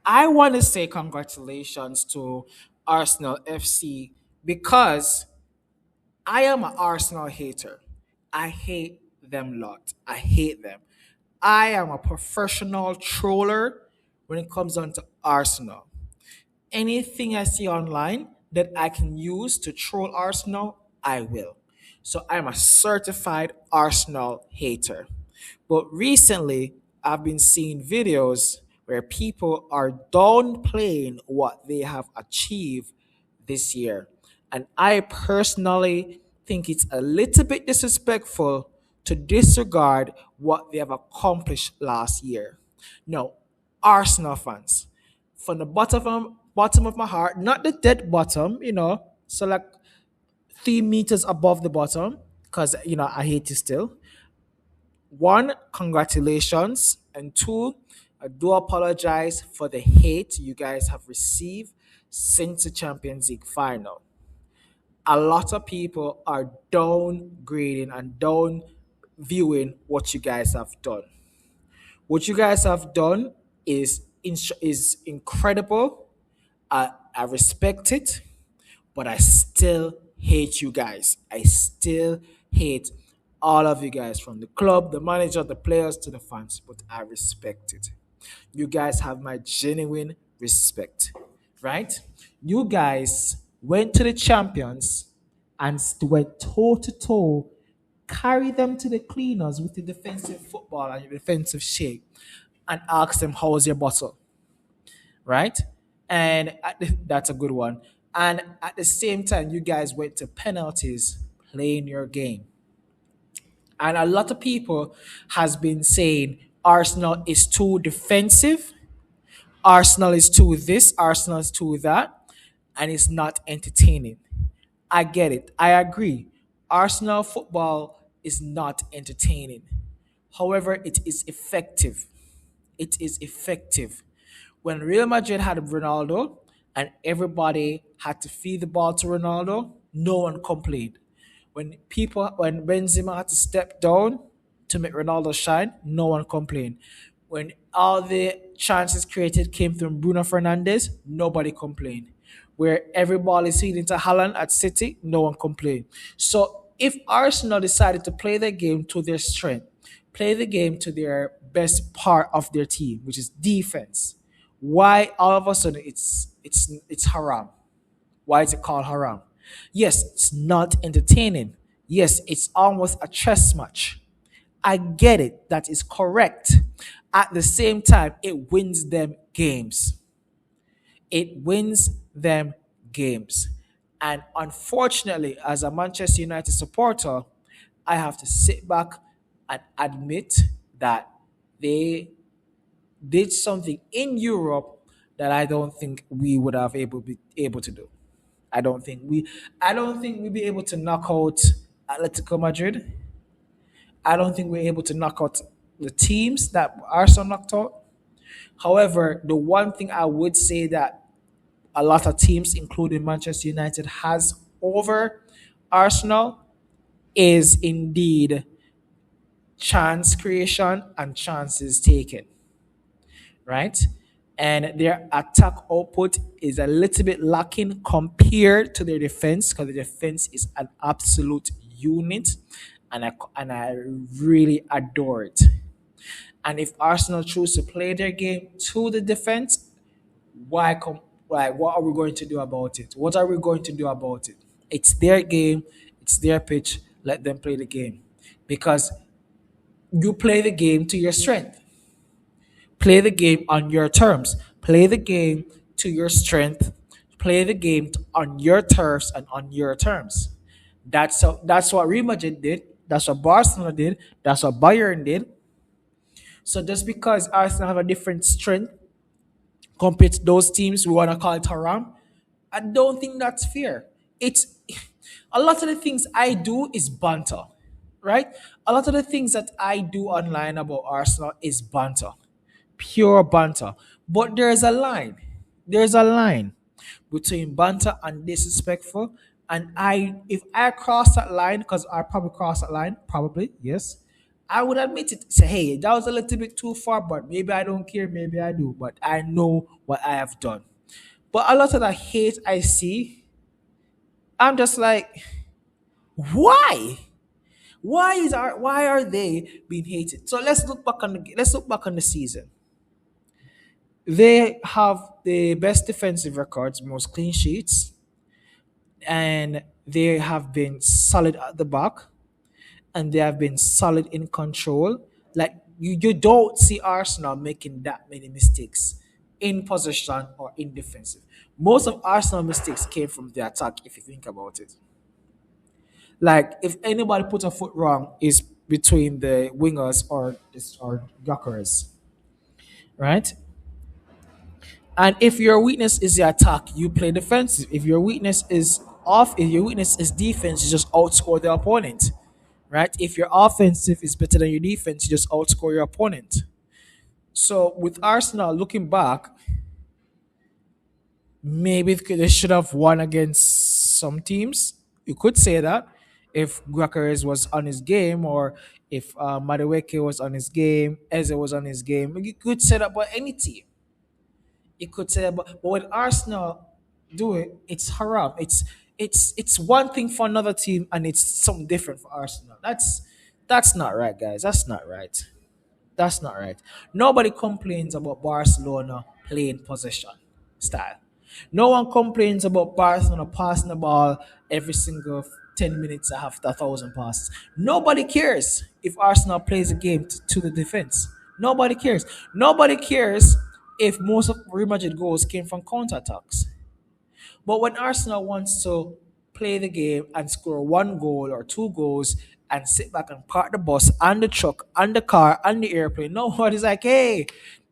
I want to say congratulations to Arsenal FC because I am an Arsenal hater. I hate them lot. I hate them. I am a professional troller when it comes on to Arsenal. Anything I see online that I can use to troll Arsenal, I will. So I'm a certified Arsenal hater. But recently, I've been seeing videos where people are downplaying what they have achieved this year. And I personally think it's a little bit disrespectful to disregard what they have accomplished last year. No, Arsenal fans, from the bottom of my heart, not the dead bottom, so like 3 meters above the bottom, because I hate you still. One, congratulations, and two, I do apologize for the hate you guys have received since the Champions League final. A lot of people are downgrading and down viewing what you guys have done. What you guys have done is incredible. I respect it, but I still hate you guys. I still hate all of you guys, from the club, the manager, the players to the fans, but I respect it. You guys have my genuine respect, right? You guys went to the champions and went toe to toe, carry them to the cleaners with the defensive football and your defensive shape, and ask them, how's your bottle? Right? That's a good one. And at the same time, you guys went to penalties playing your game. And a lot of people has been saying Arsenal is too defensive, Arsenal is too this, Arsenal is too that, and it's not entertaining. I get it. I agree. Arsenal football is not entertaining. However, it is effective. It is effective. When Real Madrid had Ronaldo and everybody had to feed the ball to Ronaldo, no one complained. When Benzema had to step down to make Ronaldo shine, no one complained. When all the chances created came from Bruno Fernandes, nobody complained. Where every ball is feeding to Haaland at City, no one complained. So if Arsenal decided to play the game to their strength, play the game to their best part of their team, which is defense, why all of a sudden it's haram? Why is it called haram? Yes, it's not entertaining. Yes, it's almost a chess match. I get it. That is correct. At the same time, it wins them games. It wins them games. And unfortunately, as a Manchester United supporter, I have to sit back and admit that they did something in Europe that I don't think we would have be able to do. I don't think we I don't think we'll be able to knock out Atletico Madrid. I don't think we're able to knock out the teams that Arsenal knocked out. However, the one thing I would say that a lot of teams, including Manchester United, has over Arsenal is indeed chance creation and chances taken, right? And their attack output is a little bit lacking compared to their defense, because the defense is an absolute unit, and I really adore it. And if Arsenal choose to play their game to the defense, why come? Like, what are we going to do about it? What are we going to do about it? It's their game, it's their pitch. Let them play the game, because you play the game to your strength. Play the game on your terms. Play the game to your strength. Play the game on your turfs and on your terms. That's what Real Madrid did. That's what Barcelona did. That's what Bayern did. So just because Arsenal have a different strength compared to those teams we want to call it haram, I don't think that's fair. It's a lot of the things I do is banter, right? A lot of the things that I do online about Arsenal is banter, pure banter. But there's a line. There's a line between banter and disrespectful. And if I cross that line, because I probably cross that line, probably yes, I would admit it. Say, hey, that was a little bit too far, but maybe I don't care, maybe I do. But I know what I have done. But a lot of the hate I see, I'm just like, why? Why are they being hated? So let's look back on the season. They have the best defensive records, most clean sheets, and they have been solid at the back, and they have been solid in control. Like you don't see Arsenal making that many mistakes in possession or in defensive. Most of Arsenal mistakes came from the attack, if you think about it. Like if anybody put a foot wrong, is between the wingers or Gyökeres, right? And if your weakness is the attack, you play defensive. If your weakness is defense, you just outscore the opponent, right? If your offensive is better than your defense, you just outscore your opponent. So with Arsenal, looking back, maybe they should have won against some teams. You could say that if Guacares was on his game, or if Madueke was on his game, Eze was on his game. You could say that about any team. You could say, but when Arsenal do it, it's haram. It's one thing for another team, and it's something different for Arsenal. That's not right, guys. That's not right. That's not right. Nobody complains about Barcelona playing possession style. No one complains about Barcelona passing the ball every single 10 minutes after 1,000 passes. Nobody cares if Arsenal plays a game to the defense. Nobody cares. Nobody cares if most of Real Madrid goals came from counter attacks. But when Arsenal wants to play the game and score one goal or two goals and sit back and park the bus and the truck and the car and the airplane, nobody's like, hey,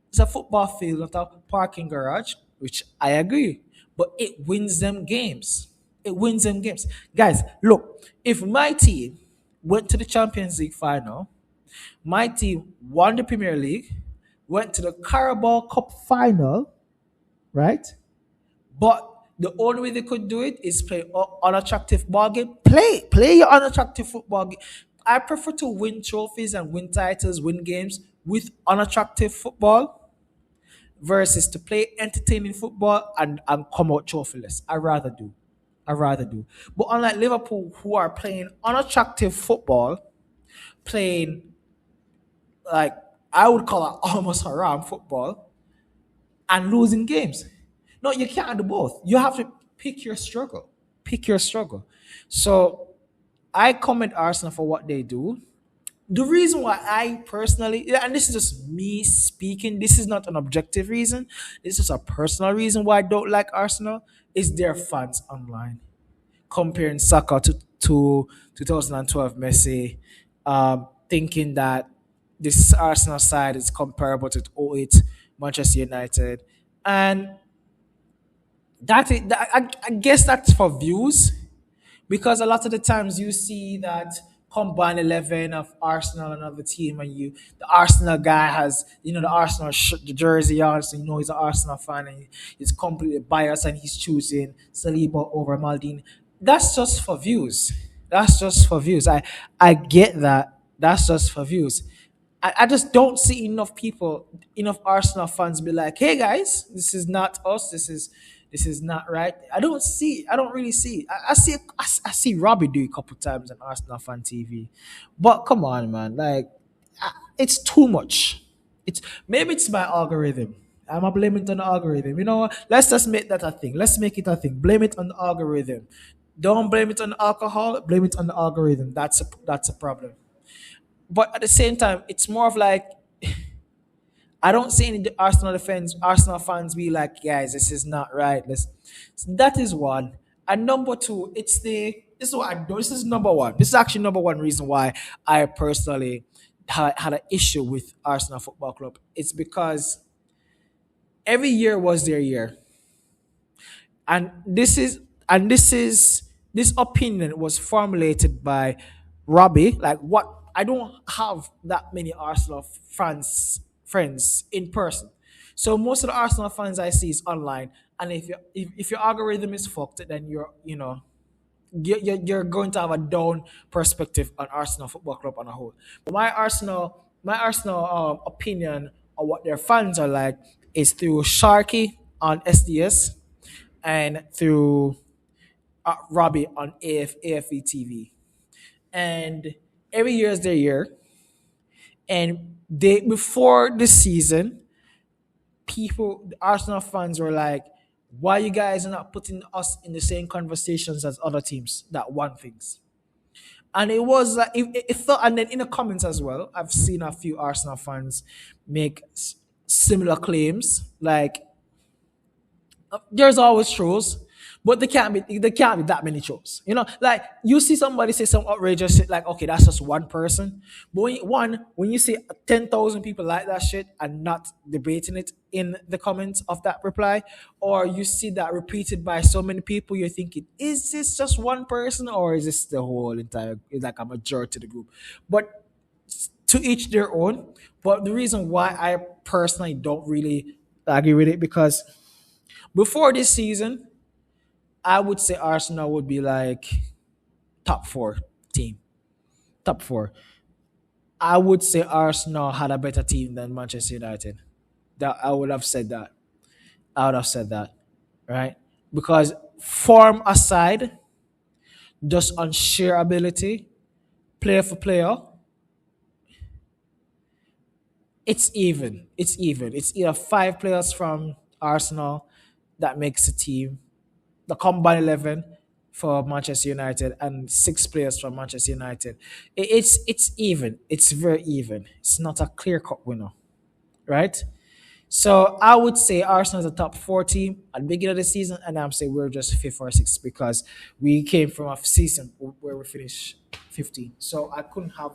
it's a football field, not a parking garage, which I agree. But it wins them games. It wins them games. Guys, look, if my team went to the Champions League final, my team won the Premier League, went to the Carabao Cup final, right? But the only way they could do it is play unattractive ball game. Play your unattractive football game. I prefer to win trophies and win titles, win games with unattractive football versus to play entertaining football and come out trophyless. I rather do. I rather do. But unlike Liverpool, who are playing unattractive football, playing like I would call it almost haram football, and losing games. No, you can't do both. You have to pick your struggle. Pick your struggle. So I comment Arsenal for what they do. The reason why I personally, yeah, and this is just me speaking, this is not an objective reason. This is a personal reason why I don't like Arsenal, is their fans online. Comparing Saka to 2012 Messi, thinking that this Arsenal side is comparable to '08 Manchester United. And I guess that's for views, because a lot of the times you see that combined 11 of Arsenal and another team, and the Arsenal guy has, the Arsenal the jersey on, so he's an Arsenal fan, and he's completely biased, and he's choosing Saliba over Maldini. That's just for views. That's just for views. I get that. That's just for views. I just don't see enough Arsenal fans be like, hey guys, this is not us. This is not right. I don't really see. I see Robbie do it a couple times on Arsenal fan TV, but come on, man, like it's too much. It's maybe it's my algorithm. I'm gonna blame it on the algorithm. You know what? Let's just make that a thing. Let's make it a thing. Blame it on the algorithm. Don't blame it on the alcohol. Blame it on the algorithm. That's a problem. But at the same time, it's more of like I don't see any Arsenal fans be like, guys, this is not right. That is one. And number two, this is what I do. This is number one. This is actually number one reason why I personally had an issue with Arsenal Football Club. It's because every year was their year. And this opinion was formulated by Robbie. Like what I don't have that many Arsenal fans friends in person. So most of the Arsenal fans I see is online. And if your algorithm is fucked, then you're you're going to have a down perspective on Arsenal Football Club on a whole. But my Arsenal opinion on what their fans are like is through Sharky on SDS and through Robbie on AFE TV. And every year is their year. And they before the season, the Arsenal fans were like, "Why you guys are not putting us in the same conversations as other teams that won things?" And it was like it felt, and then in the comments as well, I've seen a few Arsenal fans make similar claims, like there's always trolls, but there can't be that many trolls. Like you see somebody say some outrageous shit, like okay, that's just one person. But when you see 10,000 people like that shit and not debating it in the comments of that reply, or you see that repeated by so many people, you're thinking, is this just one person or is this the whole entire, like a majority of the group? But to each their own. But the reason why I personally don't really agree with it, because before this season, I would say Arsenal would be like top four team. Top four. I would say Arsenal had a better team than Manchester United. That I would have said that. I would have said that. Right? Because form aside, just on sheer ability, player for player, it's even. It's even. It's either five players from Arsenal that makes a team, the combined 11 for Manchester United, and six players from Manchester United. It's even. It's very even. It's not a clear cut winner, right? So I would say Arsenal is a top four team at the beginning of the season, and I'm saying we're just fifth or sixth because we came from a season where we finished 15. So I couldn't have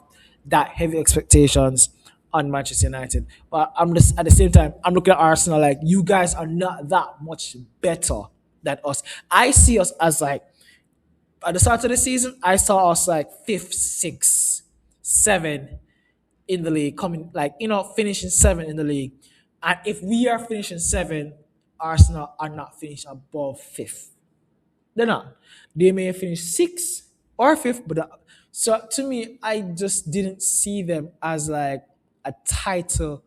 that heavy expectations on Manchester United. But I'm just at the same time, I'm looking at Arsenal like you guys are not that much better than us. I see us as like at the start of the season, I saw us like fifth, sixth, seven in the league, coming like finishing seven in the league. And if we are finishing seven, Arsenal are not finished above fifth. They're not. They may finish sixth or fifth, but so to me, I just didn't see them as like a title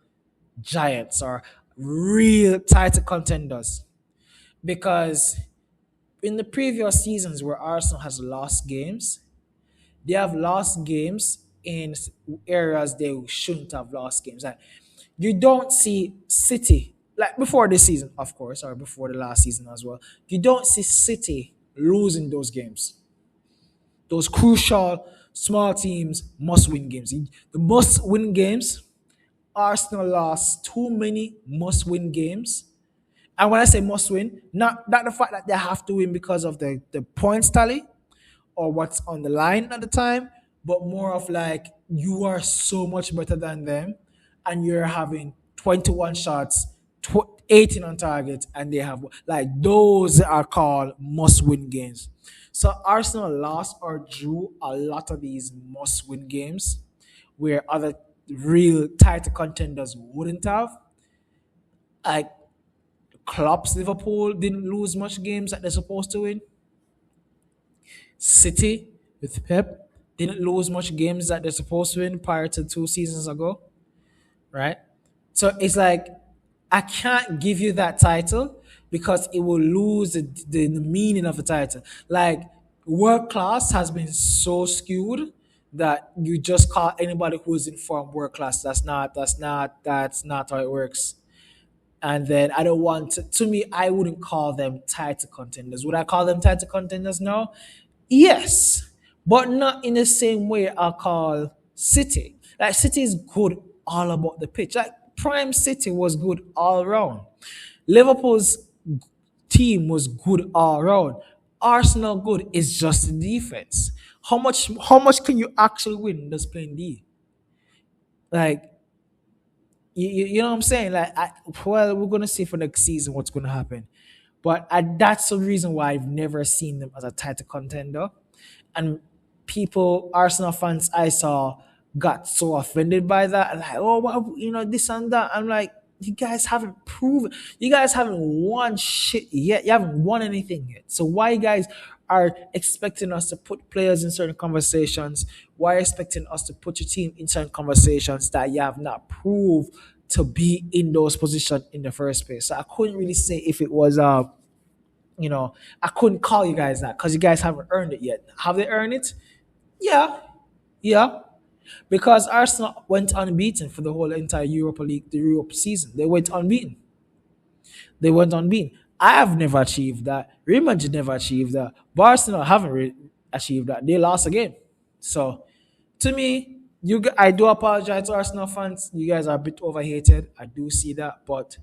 giants or real title contenders, because in the previous seasons where Arsenal has lost games, they have lost games in areas they shouldn't have lost games. Like you don't see City like before this season, of course, or before the last season as well. You don't see City losing those games. Those crucial small teams must win games. The must win games, Arsenal lost too many must win games. And when I say must win, not the fact that they have to win because of the points tally or what's on the line at the time, but more of like you are so much better than them, and you're having 21 shots, 18 on target, and they have like those are called must-win games. So Arsenal lost or drew a lot of these must-win games, where other real title contenders wouldn't have. Like Klopp's Liverpool didn't lose much games that they're supposed to win. City with Pep didn't lose much games that they're supposed to win prior to 2 seasons ago, right? So it's like I can't give you that title because it will lose the meaning of the title. Like world class has been so skewed that you just call anybody who's in form world class. That's not how it works. And then I don't want to me, I wouldn't call them title contenders. Would I call them title contenders now? Yes, but not in the same way I call City. Like City is good all about the pitch. Like Prime City was good all around. Liverpool's team was good all around. Arsenal good is just the defense. How much can you actually win just playing D? Like you know what I'm saying? Like, well, we're gonna see for next season what's gonna happen, but that's the reason why I've never seen them as a title contender. And people, Arsenal fans, I saw got so offended by that, and like, oh, well, this and that. I'm like, you guys haven't proven, you guys haven't won shit yet. You haven't won anything yet. So why you guys are expecting us to put players in certain conversations? Why are you expecting us to put your team in certain conversations that you have not proved to be in those positions in the first place? So I couldn't really say if it was you know, I couldn't call you guys that because you guys haven't earned it yet. Have they earned it? Yeah, yeah. Because Arsenal went unbeaten for the whole entire Europa League, the Europe season. They went unbeaten. They went unbeaten. I have never achieved that. Real Madrid never achieved that. Barcelona haven't achieved that. They lost a game. So to me, I do apologize to Arsenal fans. You guys are a bit overhated. I do see that, but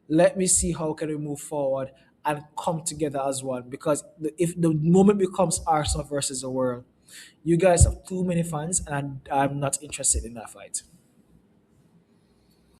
let me see how can we move forward and come together as one. Because if the moment becomes Arsenal versus the world, you guys have too many fans, and I'm not interested in that fight.